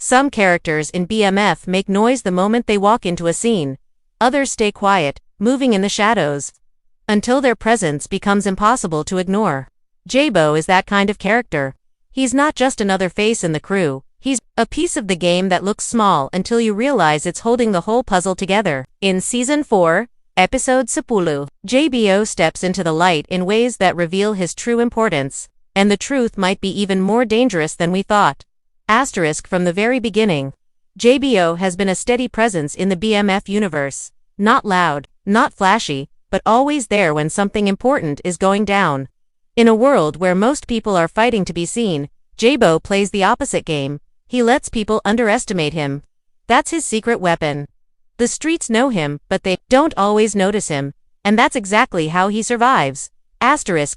Some characters in BMF make noise the moment they walk into a scene. Others stay quiet, moving in the shadows, until their presence becomes impossible to ignore. Bo is that kind of character. He's not just another face in the crew, he's a piece of the game that looks small until you realize it's holding the whole puzzle together. In Season 4, Episode 10, Bo steps into the light in ways that reveal his true importance, and the truth might be even more dangerous than we thought. From the very beginning, Bo has been a steady presence in the BMF universe. Not loud, not flashy, but always there when something important is going down. In a world where most people are fighting to be seen, Bo plays the opposite game. He lets people underestimate him. That's his secret weapon. The streets know him, but they don't always notice him, and that's exactly how he survives.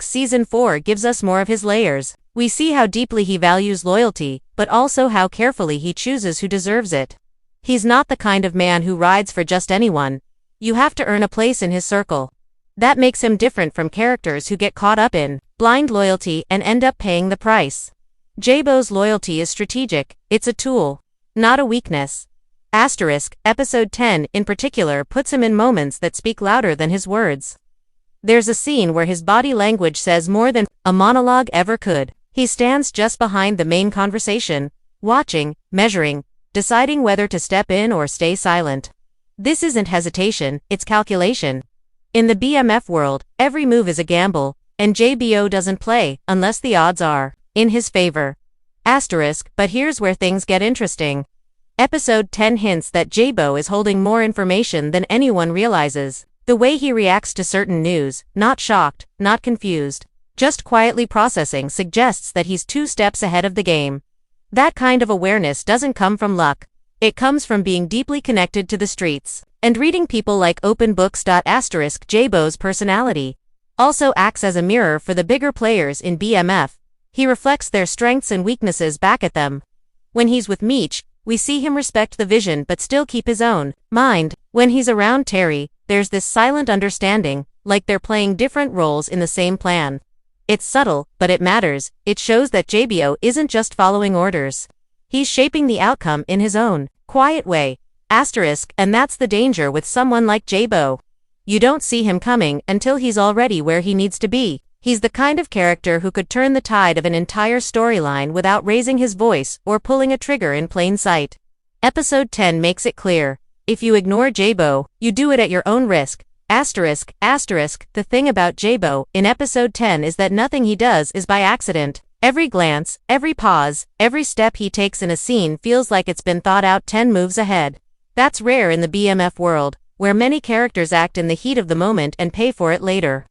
Season 4 gives us more of his layers. We see how deeply he values loyalty, but also how carefully he chooses who deserves it. He's not the kind of man who rides for just anyone. You have to earn a place in his circle. That makes him different from characters who get caught up in blind loyalty and end up paying the price. Bo's loyalty is strategic, it's a tool, not a weakness. Episode 10 in particular puts him in moments that speak louder than his words. There's a scene where his body language says more than a monologue ever could. He stands just behind the main conversation, watching, measuring, deciding whether to step in or stay silent. This isn't hesitation, it's calculation. In the BMF world, every move is a gamble, and Bo doesn't play unless the odds are in his favor. But here's where things get interesting. Episode 10 hints that Bo is holding more information than anyone realizes. The way he reacts to certain news, not shocked, not confused, just quietly processing, suggests that he's 2 steps ahead of the game. That kind of awareness doesn't come from luck. It comes from being deeply connected to the streets and reading people like open books. Bo's personality also acts as a mirror for the bigger players in BMF. He reflects their strengths and weaknesses back at them. When he's with Meech, we see him respect the vision but still keep his own mind. When he's around Terry, there's this silent understanding, like they're playing different roles in the same plan. It's subtle, but it matters. It shows that Bo isn't just following orders. He's shaping the outcome in his own quiet way. And that's the danger with someone like Bo. You don't see him coming until he's already where he needs to be. He's the kind of character who could turn the tide of an entire storyline without raising his voice or pulling a trigger in plain sight. Episode 10 makes it clear. If you ignore Bo, you do it at your own risk. The thing about Bo in Episode 10 is that nothing he does is by accident. Every glance, every pause, every step he takes in a scene feels like it's been thought out 10 moves ahead. That's rare in the BMF world, where many characters act in the heat of the moment and pay for it later.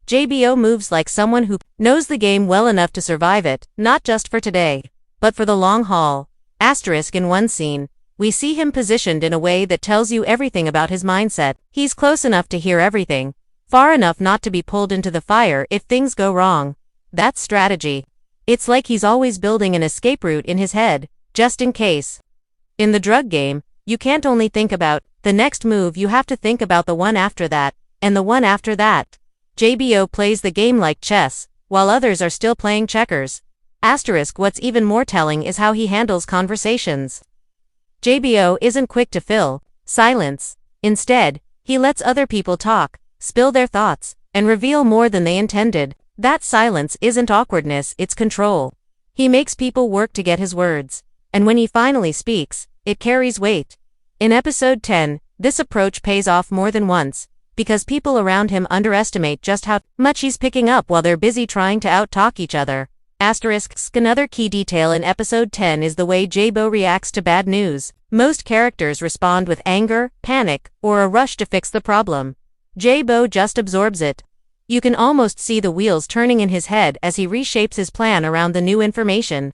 Bo moves like someone who knows the game well enough to survive it, not just for today, but for the long haul. In one scene, we see him positioned in a way that tells you everything about his mindset. He's close enough to hear everything, far enough not to be pulled into the fire if things go wrong. That's strategy. It's like he's always building an escape route in his head, just in case. In the drug game, you can't only think about the next move, you have to think about the one after that, and the one after that. Bo plays the game like chess, while others are still playing checkers. What's even more telling is how he handles conversations. Bo isn't quick to fill silence. Instead, he lets other people talk, spill their thoughts, and reveal more than they intended. That silence isn't awkwardness, it's control. He makes people work to get his words, and when he finally speaks, it carries weight. In Episode 10, this approach pays off more than once, because people around him underestimate just how much he's picking up while they're busy trying to out-talk each other. Another key detail in Episode 10 is the way Bo reacts to bad news. Most characters respond with anger, panic, or a rush to fix the problem. Bo just absorbs it. You can almost see the wheels turning in his head as he reshapes his plan around the new information.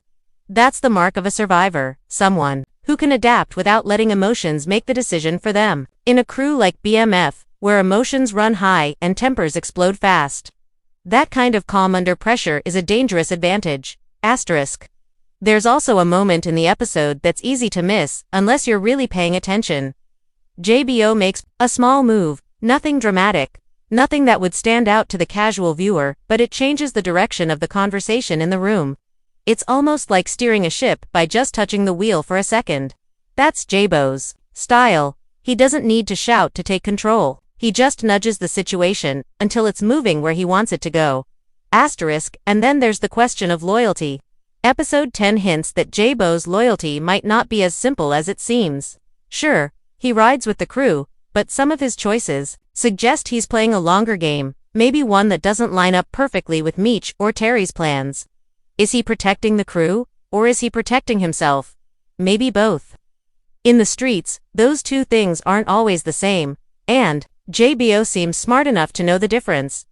That's the mark of a survivor, someone who can adapt without letting emotions make the decision for them. In a crew like BMF, where emotions run high and tempers explode fast, that kind of calm under pressure is a dangerous advantage. There's also a moment in the episode that's easy to miss unless you're really paying attention. Bo makes a small move, nothing dramatic, nothing that would stand out to the casual viewer, but it changes the direction of the conversation in the room. It's almost like steering a ship by just touching the wheel for a second. That's Bo's style. He doesn't need to shout to take control. He just nudges the situation until it's moving where he wants it to go. And then there's the question of loyalty. Episode 10 hints that Bo's loyalty might not be as simple as it seems. Sure, he rides with the crew, but some of his choices suggest he's playing a longer game, maybe one that doesn't line up perfectly with Meech or Terry's plans. Is he protecting the crew, or is he protecting himself? Maybe both. In the streets, those two things aren't always the same, and Bo seems smart enough to know the difference.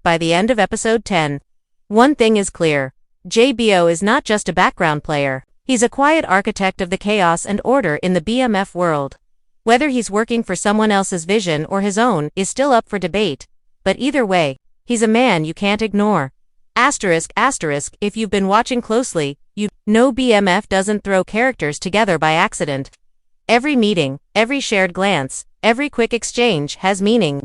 By the end of episode 10. One thing is clear. Bo is not just a background player. He's a quiet architect of the chaos and order in the BMF world. Whether he's working for someone else's vision or his own is still up for debate, but either way, he's a man you can't ignore. If you've been watching closely, you know BMF doesn't throw characters together by accident. Every meeting, every shared glance, every quick exchange has meaning.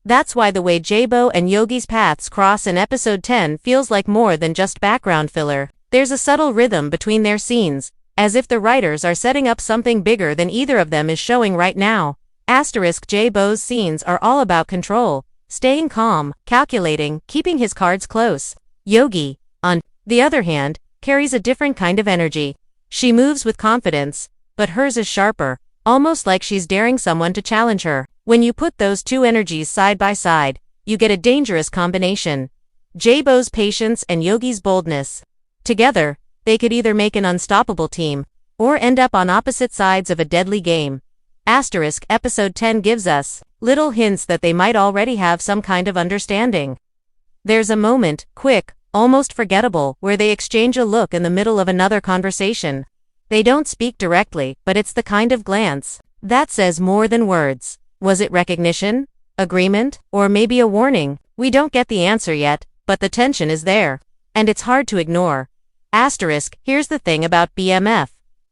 That's why the way Bo and Yogi's paths cross in episode 10 feels like more than just background filler. There's a subtle rhythm between their scenes, as if the writers are setting up something bigger than either of them is showing right now. Bo's scenes are all about control, staying calm, calculating, keeping his cards close. Yogi, on the other hand, carries a different kind of energy. She moves with confidence, but hers is sharper, almost like she's daring someone to challenge her. When you put those two energies side by side, you get a dangerous combination. Bo's patience and Yogi's boldness. Together, they could either make an unstoppable team, or end up on opposite sides of a deadly game. Episode 10 gives us little hints that they might already have some kind of understanding. There's a moment, quick, almost forgettable, where they exchange a look in the middle of another conversation. They don't speak directly, but it's the kind of glance that says more than words. Was it recognition, agreement, or maybe a warning? We don't get the answer yet, but the tension is there, and it's hard to ignore. Here's the thing about BMF.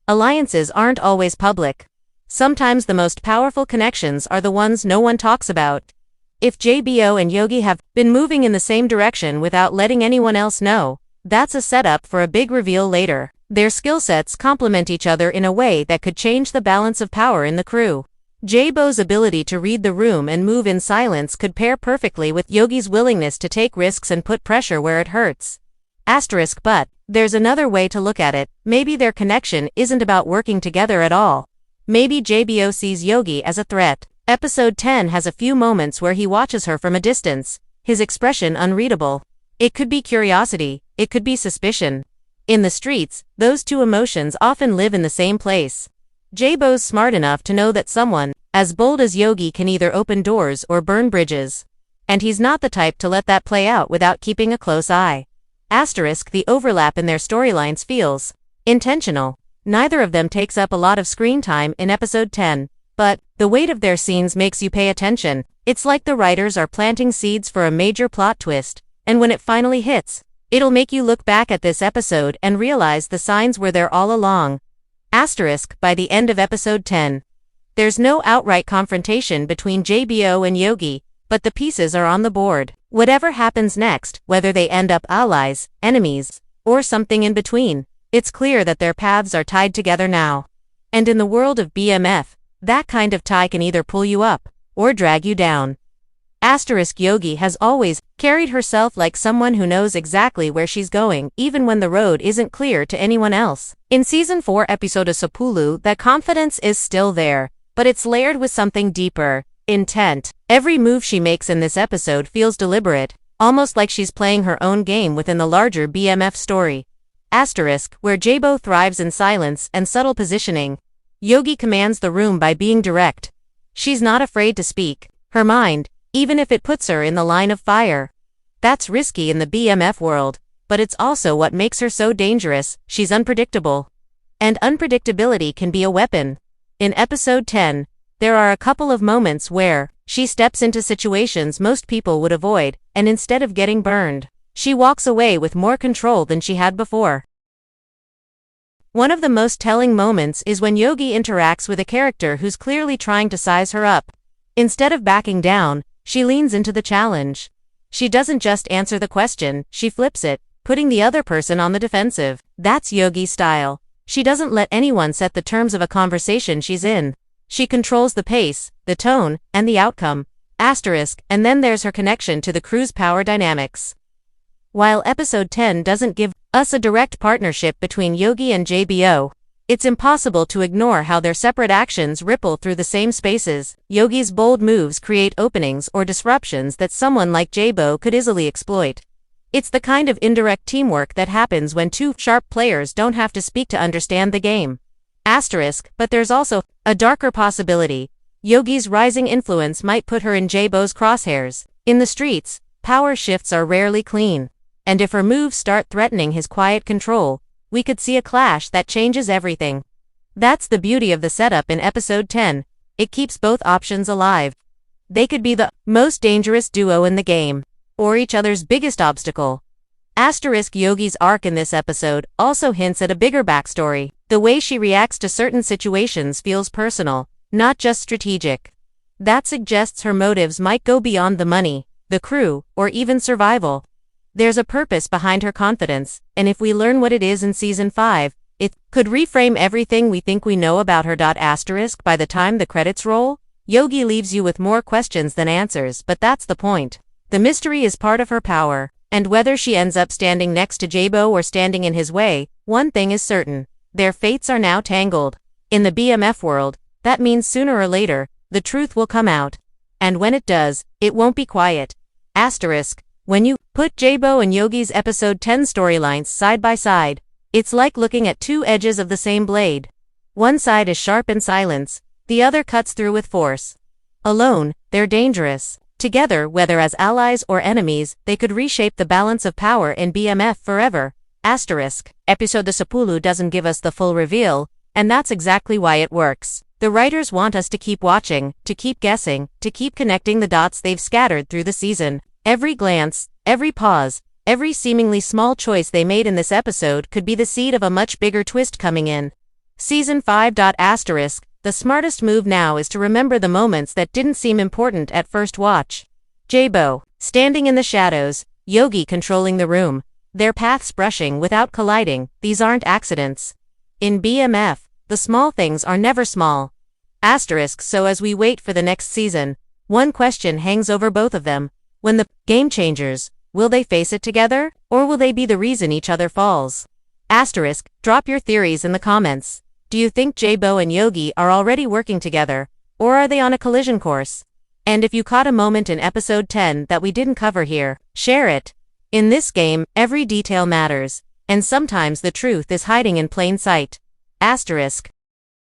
Alliances aren't always public. Sometimes the most powerful connections are the ones no one talks about. If Bo and Yogi have been moving in the same direction without letting anyone else know, that's a setup for a big reveal later. Their skill sets complement each other in a way that could change the balance of power in the crew. Bo's ability to read the room and move in silence could pair perfectly with Yogi's willingness to take risks and put pressure where it hurts. But there's another way to look at it. Maybe their connection isn't about working together at all. Maybe Bo sees Yogi as a threat. Episode 10 has a few moments where he watches her from a distance, his expression unreadable. It could be curiosity, it could be suspicion. In the streets, those two emotions often live in the same place. Bo's smart enough to know that someone as bold as Yogi can either open doors or burn bridges. And he's not the type to let that play out without keeping a close eye. The overlap in their storylines feels intentional. Neither of them takes up a lot of screen time in episode 10, but the weight of their scenes makes you pay attention. It's like the writers are planting seeds for a major plot twist, and when it finally hits, it'll make you look back at this episode and realize the signs were there all along. By the end of episode 10. There's no outright confrontation between Bo and Yogi, but the pieces are on the board. Whatever happens next, whether they end up allies, enemies, or something in between, it's clear that their paths are tied together now. And in the world of BMF, that kind of tie can either pull you up, or drag you down. Yogi has always carried herself like someone who knows exactly where she's going, even when the road isn't clear to anyone else. In Season 4 episode of Sapulu, that confidence is still there, but it's layered with something deeper. Intent. Every move she makes in this episode feels deliberate, almost like she's playing her own game within the larger BMF story. Where Bo thrives in silence and subtle positioning, Yogi commands the room by being direct. She's not afraid to speak her mind, even if it puts her in the line of fire. That's risky in the BMF world, but it's also what makes her so dangerous. She's unpredictable. And unpredictability can be a weapon. In episode 10, there are a couple of moments where she steps into situations most people would avoid, and instead of getting burned, she walks away with more control than she had before. One of the most telling moments is when Yogi interacts with a character who's clearly trying to size her up. Instead of backing down, she leans into the challenge. She doesn't just answer the question, she flips it. putting the other person on the defensive. That's Yogi's style. She doesn't let anyone set the terms of a conversation she's in. She controls the pace, the tone, and the outcome. And then there's her connection to the crew's power dynamics. While episode 10 doesn't give us a direct partnership between Yogi and JBO, it's impossible to ignore how their separate actions ripple through the same spaces. Yogi's bold moves create openings or disruptions that someone like JBO could easily exploit. It's the kind of indirect teamwork that happens when two sharp players don't have to speak to understand the game. But there's also a darker possibility. Yogi's rising influence might put her in JBO's crosshairs. In the streets, power shifts are rarely clean. And if her moves start threatening his quiet control, we could see a clash that changes everything. That's the beauty of the setup in episode 10. It keeps both options alive. They could be the most dangerous duo in the game, or each other's biggest obstacle. Yogi's arc in this episode also hints at a bigger backstory. The way she reacts to certain situations feels personal, not just strategic. That suggests her motives might go beyond the money, the crew, or even survival. There's a purpose behind her confidence, and if we learn what it is in Season 5, it could reframe everything we think we know about her. By the time the credits roll, Yogi leaves you with more questions than answers, but that's the point. The mystery is part of her power, and whether she ends up standing next to JBO or standing in his way, one thing is certain. Their fates are now tangled. In the BMF world, that means sooner or later, the truth will come out. And when it does, it won't be quiet. When you put JBO and Yogi's episode 10 storylines side by side, it's like looking at two edges of the same blade. One side is sharp in silence, the other cuts through with force. Alone, they're dangerous. Together, whether as allies or enemies, they could reshape the balance of power in BMF forever. Episode 10 doesn't give us the full reveal, and that's exactly why it works. The writers want us to keep watching, to keep guessing, to keep connecting the dots they've scattered through the season. Every glance, every pause, every seemingly small choice they made in this episode could be the seed of a much bigger twist coming in. Season 5. The smartest move now is to remember the moments that didn't seem important at first watch. JBO, standing in the shadows, Yogi controlling the room, their paths brushing without colliding, these aren't accidents. In BMF, the small things are never small. So as we wait for the next season, one question hangs over both of them. When the game changers, will they face it together, or will they be the reason each other falls? Drop your theories in the comments. Do you think JBO and Yogi are already working together, or are they on a collision course? And if you caught a moment in episode 10 that we didn't cover here, share it. In this game, every detail matters, and sometimes the truth is hiding in plain sight.